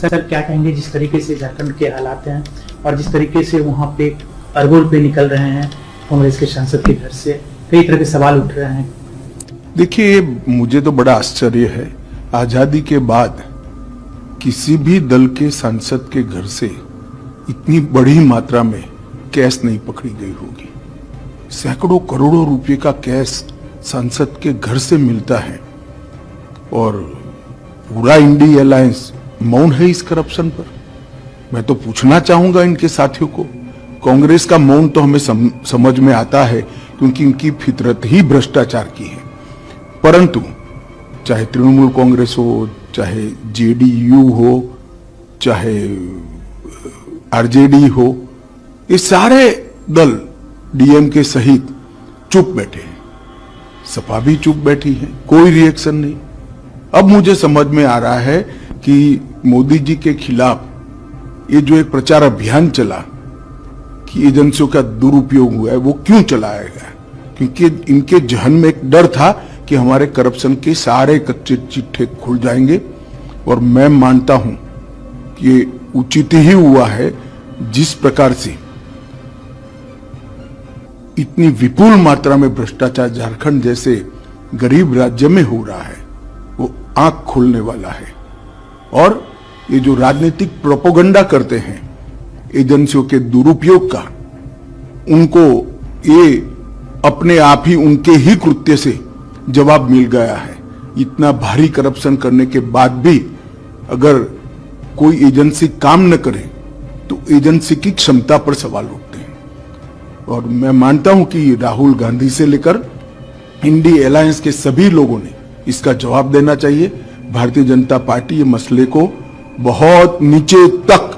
Sir क्या कहेंगे जिस तरीके से झारखंड के हालात हैं और जिस तरीके से वहाँ पे अरगोल पे निकल रहे हैं कांग्रेस के सांसद के घर से कई तरह के सवाल उठ रहे हैं। देखिए, मुझे तो बड़ा आश्चर्य है, आजादी के बाद किसी भी दल के सांसद के घर से इतनी बड़ी मात्रा में कैश नहीं पकड़ी गई होगी। सैकड़ों करोड़ों रुपए का कैश सांसद के घर से मिलता है और पूरा इंडी अलायंस मौन है इस करप्शन पर। मैं तो पूछना चाहूंगा इनके साथियों को, कांग्रेस का मौन तो हमें समझ में आता है क्योंकि इनकी फितरत ही भ्रष्टाचार की है, परंतु चाहे तृणमूल कांग्रेस हो, चाहे जेडीयू हो, चाहे आरजेडी हो, ये सारे दल डीएमके सहित चुप बैठे हैं। सपा भी चुप बैठी है, कोई रिएक्शन नहीं। अब मुझे समझ में आ रहा है कि मोदी जी के खिलाफ ये जो एक प्रचार अभियान चला कि एजेंसियों का दुरुपयोग हुआ है, वो क्यों चलाया गया? क्योंकि इनके जहन में एक डर था कि हमारे करप्शन के सारे कच्चे चिट्ठे खुल जाएंगे। और मैं मानता हूं कि ये उचित ही हुआ है। जिस प्रकार से इतनी विपुल मात्रा में भ्रष्टाचार झारखंड जैसे गरीब राज्य में हो रहा है, वो आंख खोलने वाला है। और ये जो राजनीतिक प्रोपेगेंडा करते हैं एजेंसियों के दुरुपयोग का, उनको ये अपने आप ही उनके ही कृत्य से जवाब मिल गया है। इतना भारी करप्शन करने के बाद भी अगर कोई एजेंसी काम न करे तो एजेंसी की क्षमता पर सवाल उठते हैं। और मैं मानता हूं कि राहुल गांधी से लेकर इंडी अलायंस के सभी लोगों ने इसका जवाब देना चाहिए। भारतीय जनता पार्टी ये मसले को बहुत नीचे तक,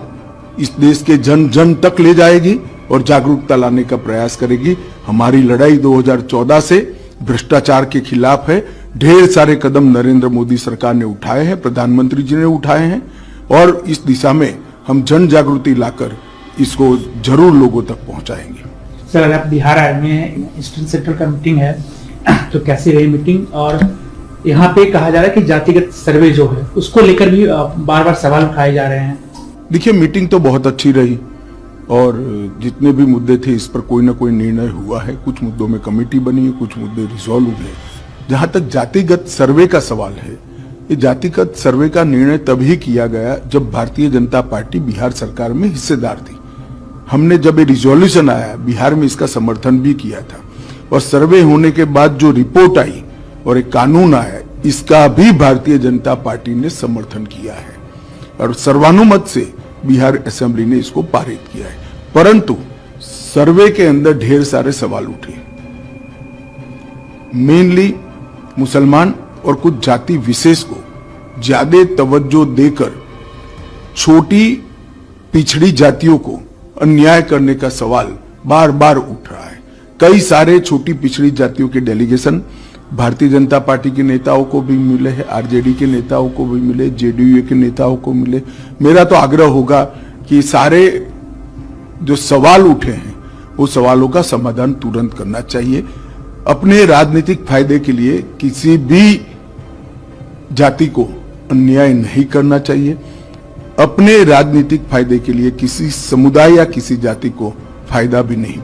इस देश के जन जन तक ले जाएगी और जागरूकता लाने का प्रयास करेगी। हमारी लड़ाई 2014 से भ्रष्टाचार के खिलाफ है। ढेर सारे कदम नरेंद्र मोदी सरकार ने उठाए हैं, प्रधानमंत्री जी ने उठाए हैं, और इस दिशा में हम जन जागृति लाकर इसको जरूर लोगों तक पहुंचाएंगे। सर अगर आप बिहार आए हुए हैं, ईस्टर्न सेंट्रल का मीटिंग है, तो कैसी रही मीटिंग? और यहाँ पे कहा जा रहा है कि जातिगत सर्वे जो है उसको लेकर भी बार बार सवाल उठाए जा रहे हैं। देखिए, मीटिंग तो बहुत अच्छी रही और जितने भी मुद्दे थे इस पर कोई ना कोई निर्णय हुआ है। कुछ मुद्दों में कमेटी बनी है, कुछ मुद्दे रिजॉल्व हुए। जहां तक जातिगत सर्वे का सवाल है, ये जातिगत सर्वे का निर्णय तभी किया गया जब भारतीय जनता पार्टी बिहार सरकार में हिस्सेदार थी। हमने जब ये रिजोल्यूशन आया, बिहार में इसका समर्थन भी किया था, और सर्वे होने के बाद जो रिपोर्ट आई और एक कानून आया, इसका भी भारतीय जनता पार्टी ने समर्थन किया है और सर्वानुमत से बिहार असेंबली ने इसको पारित किया है। परंतु सर्वे के अंदर ढेर सारे सवाल उठे, मेनली मुसलमान और कुछ जाति विशेष को ज्यादा तवज्जो देकर छोटी पिछड़ी जातियों को अन्याय करने का सवाल बार बार उठ रहा है। कई सारे छोटी पिछड़ी जातियों के डेलीगेशन भारतीय जनता पार्टी के नेताओं को भी मिले हैं, आरजेडी के नेताओं को भी मिले, जेडीयू के नेताओं को मिले। मेरा तो आग्रह होगा कि सारे जो सवाल उठे हैं वो सवालों का समाधान तुरंत करना चाहिए। अपने राजनीतिक फायदे के लिए किसी भी जाति को अन्याय नहीं करना चाहिए। अपने राजनीतिक फायदे के लिए किसी समुदाय या किसी जाति को फायदा भी नहीं